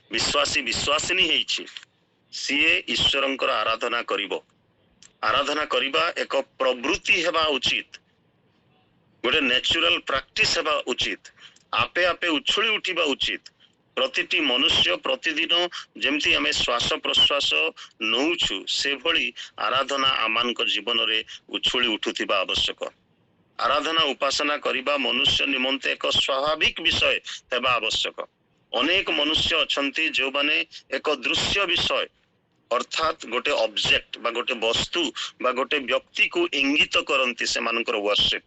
ବିଶ୍ୱାସିନୀ ହେଇଛି, ସିଏ ଈଶ୍ୱରଙ୍କର ଆରାଧନା କରିବ। ଆରାଧନା କରିବା ଏକ ପ୍ରବୃତ୍ତି ହେବା ଉଚିତ, ଗୋଟେ ନ୍ୟାଚୁରାଲ ପ୍ରାକ୍ଟିସ ହେବା ଉଚିତ, ଆପେ ଆପେ ଉଛୁଳି ଉଠିବା ଉଚିତ। ପ୍ରତିଟି ମନୁଷ୍ୟ ପ୍ରତିଦିନ ଯେମିତି ଆମେ ଶ୍ୱାସ ପ୍ରଶ୍ୱାସ ନଉଛୁ ସେଭଳି ଆରାଧନା ଆମମାନଙ୍କ ଜୀବନରେ ଉଛୁଳି ଉଠୁଥିବା ଆବଶ୍ୟକ। ଆରାଧନା ଉପାସନା କରିବା ମନୁଷ୍ୟ ନିମନ୍ତେ ଏକ ସ୍ୱାଭାବିକ ବିଷୟ ହେବା ଆବଶ୍ୟକ। ଅନେକ ମନୁଷ୍ୟ ଅଛନ୍ତି ଯେଉଁମାନେ ଏକ ଦୃଶ୍ୟ ବିଷୟ ଅର୍ଥାତ୍ ଗୋଟେ ଅବଜେକ୍ଟ ବା ଗୋଟେ ବସ୍ତୁ ବା ଗୋଟେ ବ୍ୟକ୍ତିକୁ ଇଙ୍ଗିତ କରନ୍ତି ସେମାନଙ୍କର ୱାର୍ସିପ,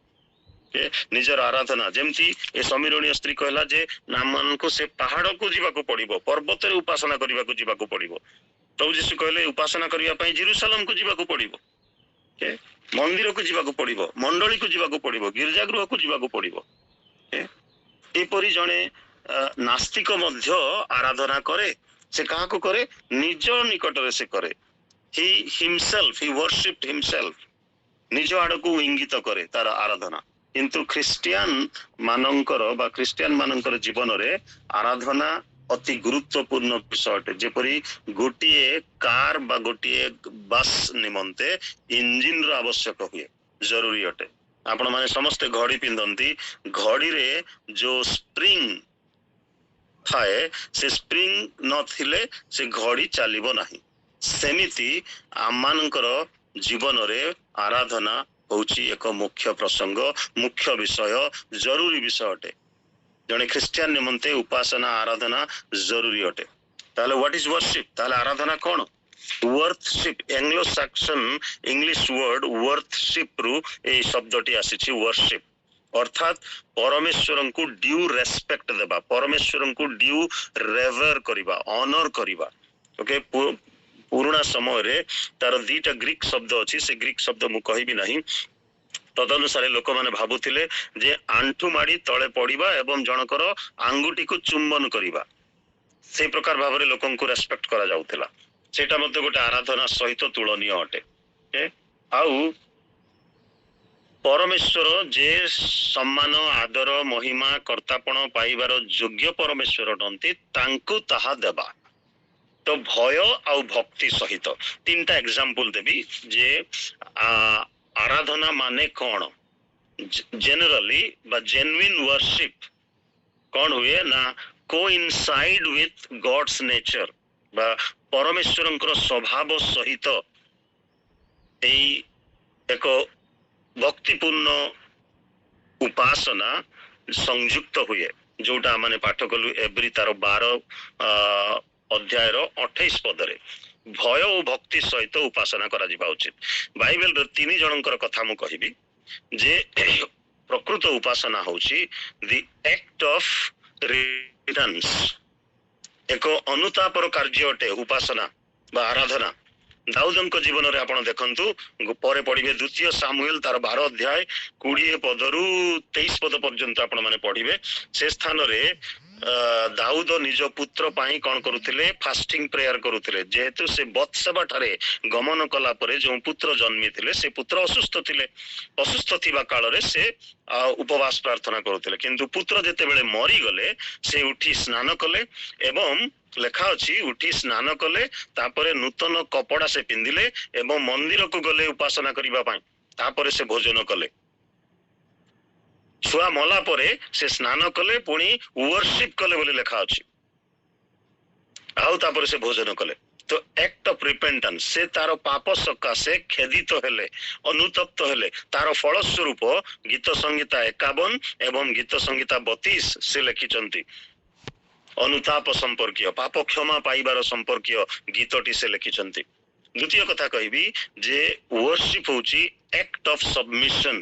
ନିଜର ଆରାଧନା। ଯେମିତି ଏ ସମୀରଣୀୟ ସ୍ତ୍ରୀ କହିଲା ଯେ ଆମମାନଙ୍କୁ ସେ ପାହାଡକୁ ଯିବାକୁ ପଡିବ, ପର୍ବତରେ ଉପାସନା କରିବାକୁ ଯିବାକୁ ପଡିବ। ପ୍ରଭୁ ଯୀଶୁ କହିଲେ ଉପାସନା କରିବା ପାଇଁ ଜେରୁସାଲେମକୁ ଯିବାକୁ ପଡିବ, ମନ୍ଦିରକୁ ଯିବାକୁ ପଡିବ, ମଣ୍ଡଳୀକୁ ଯିବାକୁ ପଡିବ, ଗିର୍ଜା ଗୃହକୁ ଯିବାକୁ ପଡିବ। ଏପରି ଜଣେ ନାସ୍ତିକ ମଧ୍ୟ ଆରାଧନା କରେ। ସେ କାହାକୁ କରେ? ନିଜ ନିକଟରେ ସେ କରେ। ହି worshiped himself, ନିଜ ଆଡକୁ ଇଙ୍ଗିତ କରେ ତାର ଆରାଧନା। କିନ୍ତୁ ଖ୍ରୀଷ୍ଟିଆନ ମାନଙ୍କର ଜୀବନରେ ଆରାଧନା ଅତି ଗୁରୁତ୍ୱପୂର୍ଣ୍ଣ ବିଷୟ ଅଟେ। ଯେପରି ଗୋଟିଏ କାର ବା ଗୋଟିଏ ବସ୍ ନିମନ୍ତେ ଇଞ୍ଜିନର ଆବଶ୍ୟକ ହୁଏ, ଜରୁରୀ ଅଟେ। ଆପଣ ମାନେ ସମସ୍ତେ ଘଡି ପିନ୍ଧନ୍ତି, ଘଡିରେ ଯୋଉ ସ୍ପ୍ରିଙ୍ଗ ଥାଏ ସେ ସ୍ପ୍ରିଙ୍ଗ ନଥିଲେ ସେ ଘଡି ଚାଲିବ ନାହିଁ। ସେମିତି ଆମମାନଙ୍କର ଜୀବନରେ ଆରାଧନା ହଉଛି ଏକ ମୁଖ୍ୟ ପ୍ରସଙ୍ଗ, ମୁଖ୍ୟ ବିଷୟ, ଜରୁରୀ ବିଷୟ ଅଟେ। ଜଣେ ଖ୍ରୀଷ୍ଟିଆନ ନିମନ୍ତେ ଉପାସନା ଆରାଧନା ଜରୁରୀ ଅଟେ। ତାହେଲେ ହ୍ୱାଟ ଇଜ worship? ତାହେଲେ ଆରାଧନା କଣ? worship, ଏଙ୍ଗଲୋ ସାକ୍ସନ ଇଂଲିଶ ୱାର୍ଡ worship ରୁ এই ଶବ୍ଦଟି ଆସିଛି worship, ଅର୍ଥାତ୍ ପରମେଶ୍ୱରଙ୍କୁ ଡ୍ୟୁ ରେସ୍ପେକ୍ଟ ଦେବା, ପରମେଶ୍ୱରଙ୍କୁ ଡ୍ୟୁ ରେଭର କରିବା, ଅନର କରିବା। ଓକେ, ପୁରୁଣା ସମୟରେ ତାର ଦିଟା ଗ୍ରୀକ ଶବ୍ଦ ଅଛି, ସେ ଗ୍ରୀକ ଶବ୍ଦ ମୁଁ କହିବି ନାହିଁ। ତଦନୁସାରେ ଲୋକମାନେ ଭାବୁଥିଲେ ଯେ ଆଣ୍ଠୁ ମାଡି ତଳେ ପଡିବା ଏବଂ ଜଣଙ୍କର ଆଙ୍ଗୁଠିକୁ ଚୁମ୍ବନ କରିବା, ସେଇ ପ୍ରକାର ଭାବରେ ଲୋକଙ୍କୁ ରେସ୍ପେକ୍ଟ କରାଯାଉଥିଲା। ସେଇଟା ମଧ୍ୟ ଗୋଟେ ଆରାଧନା ସହିତ ତୁଳନୀୟ ଅଟେ। ଆଉ ପରମେଶ୍ୱର ଯେ ସମ୍ମାନ, ଆଦର, ମହିମା, କର୍ତ୍ତାପଣ ପାଇବାର ଯୋଗ୍ୟ ପରମେଶ୍ୱର ଅଟନ୍ତି, ତାଙ୍କୁ ତାହା ଦେବା। ତ ଭୟ ଆଉ ଭକ୍ତି ସହିତ ତିନିଟା ଏକ୍ସାମ୍ପଲ ଦେବି ଯେ ଆରାଧନା ମାନେ କଣ। ଜେନେରାଲି ବା ଜେନୁଇନ୍ ୱାର୍ସିପ କଣ ହୁଏ ନା କୋଇନସାଇଡ ୱିଥ ଗଡ୍ସ ନେଚର ବା ପରମେଶ୍ୱରଙ୍କର ସ୍ୱଭାବ ସହିତ ଏଇ ଏକ ଭକ୍ତିପୂର୍ଣ୍ଣ ଉପାସନା ସଂଯୁକ୍ତ ହୁଏ, ଯୋଉଟା ଆମେ ପାଠ କଲୁ ଏବ୍ରି ତାର 12 ଅଧ୍ୟାୟର 28 ପଦରେ। ଭୟ ଓ ଭକ୍ତି ସହିତ ଉପାସନା କରାଯିବା ଉଚିତ। ବାଇବେଲର 3 ଜଣଙ୍କର କଥା ମୁଁ କହିବି ଯେ ପ୍ରକୃତ ଉପାସନା ହଉଛି ଦି ଆକ୍ଟ ଅଫ ରିଟର୍ନସ, ଏକ ଅନୁତାପର କାର୍ଯ୍ୟ ଅଟେ ଉପାସନା ବା ଆରାଧନା। ଦାଉଦଙ୍କ ଜୀବନରେ ଆପଣ ଦେଖନ୍ତୁ, ପରେ ପଢିବେ 2 ସାମୁଏଲ ତାର 12 ଅଧ୍ୟାୟ 20 ପଦରୁ 23 ପଦ ପର୍ଯ୍ୟନ୍ତ ଆପଣ ମାନେ ପଢିବେ। ସେ ସ୍ଥାନରେ ଦାଉଦ ନିଜ ପୁତ୍ର ପାଇଁ କଣ କରୁଥିଲେ? ଫାଷ୍ଟିଂ ପ୍ରେୟାର କରୁଥିଲେ। ଯେହେତୁ ସେ ବତ୍ସେବା ଠାରେ ଗମନ କଲା ପରେ ଯେଉଁ ପୁତ୍ର ଜନ୍ମିଥିଲେ ସେ ପୁତ୍ର ଅସୁସ୍ଥ ଥିଲେ। ଅସୁସ୍ଥ ଥିବା କାଳରେ ସେ ଉପବାସ ପ୍ରାର୍ଥନା କରୁଥିଲେ। କିନ୍ତୁ ପୁତ୍ର ଯେତେବେଳେ ମରିଗଲେ ସେ ଉଠି ସ୍ନାନ କଲେ ଏବଂ ଲେଖା ଅଛି ଉଠି ସ୍ନାନ କଲେ, ତାପରେ ନୂତନ କପଡା ସେ ପିନ୍ଧିଲେ ଏବଂ ମନ୍ଦିରକୁ ଗଲେ ଉପାସନା କରିବା ପାଇଁ। ତାପରେ ସେ ଭୋଜନ କଲେ। ଛୁଆ ମଲା ପରେ ସେ ସ୍ନାନ କଲେ, ପୁଣି ୱର୍ସିପ କଲେ ବୋଲି ଲେଖା ଅଛି। ଆଉ ତାପରେ ସେ ଭୋଜନ କଲେ। ତ ଆକ୍ଟ ଅଫ ରିପେଣ୍ଟାନ୍ସ, ସେ ତାର ପାପ ସକାଶେ ଖେଦିତ ହେଲେ, ଅନୁତପ୍ତ ହେଲେ। ତାର ଫଳସ୍ୱରୂପ ଗୀତ ସଂହିତା 51 ଏବଂ ଗୀତ ସଂହିତା 32 ସେ ଲେଖିଛନ୍ତି। ଅନୁତାପ ସମ୍ପର୍କୀୟ, ପାପ କ୍ଷମା ପାଇବାର ସମ୍ପର୍କୀୟ ଗୀତଟି ସେ ଲେଖିଛନ୍ତି। ଦ୍ୱିତୀୟ କଥା କହିବି ଯେ ୱର୍ସିପ ହଉଛି ଆକ୍ଟ ଅଫ ସବମିଶନ,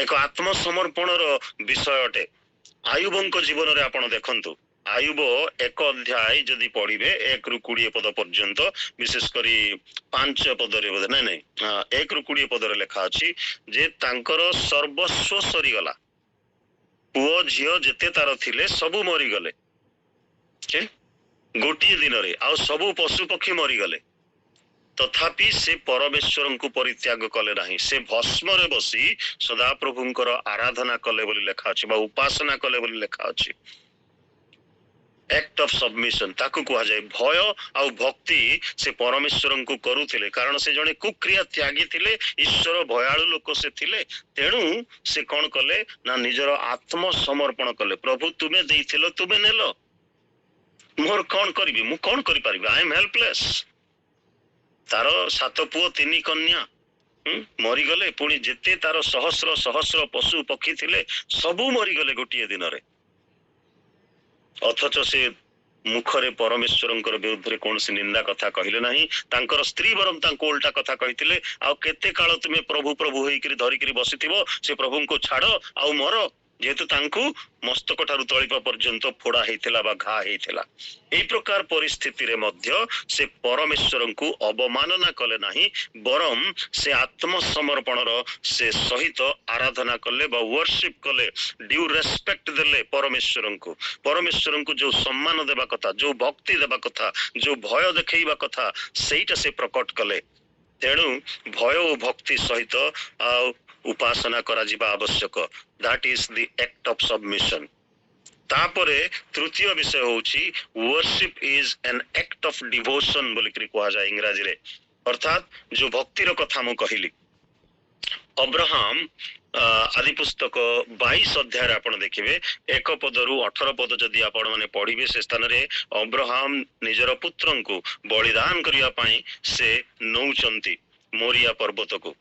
ଏକ ଆତ୍ମସମର୍ପଣର ବିଷୟ ଅଟେ। ଆୟୁବଙ୍କ ଜୀବନରେ ଆପଣ ଦେଖନ୍ତୁ, ଆୟୁବ 1 ଅଧ୍ୟାୟ ଯଦି ପଢିବେ 1 ରୁ 20 ପଦ ପର୍ଯ୍ୟନ୍ତ, ବିଶେଷ କରି 5 ପଦରେ ବୋଧେ ନାଇଁ 1 ରୁ 20 ପଦରେ ଲେଖା ଅଛି ଯେ ତାଙ୍କର ସର୍ବସ୍ୱ ସରିଗଲା, ପୁଅ ଝିଅ ଯେତେ ତାର ଥିଲେ ସବୁ ମରିଗଲେ ଗୋଟିଏ ଦିନରେ, ଆଉ ସବୁ ପଶୁ ପକ୍ଷୀ ମରିଗଲେ। ତଥାପି ସେ ପରମେଶ୍ୱରଙ୍କୁ ପରିତ୍ୟାଗ କଲେ ନାହିଁ। ସେ ଭସ୍ମରେ ବସି ସଦାପ୍ରଭୁଙ୍କର ଆରାଧନା କଲେ ବୋଲି ଲେଖା ଅଛି, ବା ଉପାସନା କଲେ ବୋଲି ଲେଖା ଅଛି। ଆକ୍ଟ ଅଫ ସବମିଶନ ତାକୁ କୁହାଯାଏ। ଭୟ ଆଉ ଭକ୍ତି ସେ ପରମେଶ୍ୱରଙ୍କୁ କରୁଥିଲେ, କାରଣ ସେ ଜଣେ କୁକ୍ରିୟା ତ୍ୟାଗୀ ଥିଲେ, ଈଶ୍ୱର ଭୟାଳୁ ଲୋକ ସେ ଥିଲେ। ତେଣୁ ସେ କଣ କଲେ ନା ନିଜର ଆତ୍ମସମର୍ପଣ କଲେ। ପ୍ରଭୁ ତୁମେ ଦେଇଥିଲ, ତୁମେ ନେଲ, ମୋର କଣ କରିବି, ମୁଁ କଣ କରିପାରିବି, ଆଇ ଏମ୍ ହେଲ୍ପଲେସ୍। ତାର 7 ପୁଅ 3 କନ୍ୟା ମରିଗଲେ, ପୁଣି ଯେତେ ତାର ସହସ୍ର ସହସ୍ର ପଶୁ ପକ୍ଷୀ ଥିଲେ ସବୁ ମରିଗଲେ ଗୋଟିଏ ଦିନରେ। ଅଥଚ ସେ ମୁଖରେ ପରମେଶ୍ୱରଙ୍କର ବିରୁଦ୍ଧରେ କୌଣସି ନିନ୍ଦା କଥା କହିଲେ ନାହିଁ। ତାଙ୍କର ସ୍ତ୍ରୀ ବରଂ ତାଙ୍କୁ ଓଲଟା କଥା କହିଥିଲେ, ଆଉ କେତେ କାଳ ତୁମେ ପ୍ରଭୁ ପ୍ରଭୁ ହେଇକିରି ଧରିକିରି ବସିଥିବ, ସେ ପ୍ରଭୁଙ୍କୁ ଛାଡ ଆଉ ମର। ଯେହେତୁ ତାଙ୍କୁ ମସ୍ତକ ଠାରୁ ତଳିପା ପର୍ଯ୍ୟନ୍ତ ଫୋଡା ହେଇଥିଲା ବା ଘା ହେଇଥିଲା। ଏଇ ପ୍ରକାର ପରିସ୍ଥିତିରେ ମଧ୍ୟ ସେ ପରମେଶ୍ୱରଙ୍କୁ ଅବମାନନା କଲେ ନାହିଁ, ବରଂ ସେ ଆତ୍ମସମର୍ପଣର ସେ ସହିତ ଆରାଧନା କଲେ ବା ୱର୍ସିପ କଲେ, ଡ୍ୟୁ ରେସ୍ପେକ୍ଟ ଦେଲେ ପରମେଶ୍ୱରଙ୍କୁ। ପରମେଶ୍ୱରଙ୍କୁ ଯୋଉ ସମ୍ମାନ ଦେବା କଥା, ଯୋଉ ଭକ୍ତି ଦେବା କଥା, ଯୋଉ ଭୟ ଦେଖେଇବା କଥା, ସେଇଟା ସେ ପ୍ରକଟ କଲେ। ତେଣୁ ଭୟ ଓ ଭକ୍ତି ସହିତ ଆଉ ଉପାସନା କରାଯିବା ଆବଶ୍ୟକ। That is the act of submission. ତାପରେ ତୃତୀୟ ବିଷୟ ହଉଛି worship is an act of devotion ବୋଲିକିରି କୁହାଯାଏ ଇଂରାଜୀରେ। ଅର୍ଥାତ୍ ଯୋଉ ଭକ୍ତିର କଥା ମୁଁ କହିଲି, ଅବ୍ରାହମ ଆଦି ପୁସ୍ତକ 22 ଅଧ୍ୟାୟରେ ଆପଣ ଦେଖିବେ 1 ପଦରୁ 18 ପଦ ଯଦି ଆପଣ ମାନେ ପଢିବେ, ସେ ସ୍ଥାନରେ ଅବ୍ରାହମ ନିଜର ପୁତ୍ରଙ୍କୁ ବଳିଦାନ କରିବା ପାଇଁ ସେ ନଉଛନ୍ତି ମୋରିଆ ପର୍ବତକୁ।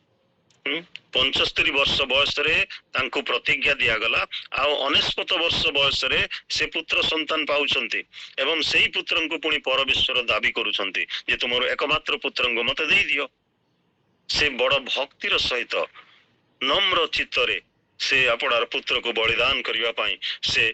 75 ବର୍ଷ ବୟସରେ ତାଙ୍କୁ ପ୍ରତିଜ୍ଞା ଦିଆଗଲା, ଆଉ 69 ବର୍ଷ ବୟସରେ ସେ ପୁତ୍ର ସନ୍ତାନ ପାଉଛନ୍ତି ଏବଂ ସେଇ ପୁତ୍ରଙ୍କୁ ପୁଣି ପରମେଶ୍ୱର ଦାବି କରୁଛନ୍ତି ଯେ ତୁମର ଏକମାତ୍ର ପୁତ୍ରଙ୍କୁ ମତେ ଦେଇଦିଅ। ସେ ବଡ ଭକ୍ତିର ସହିତ ନମ୍ର ଚିତ୍ତରେ ସେ ଆପଣାର ପୁତ୍ରକୁ ବଳିଦାନ କରିବା ପାଇଁ ସେ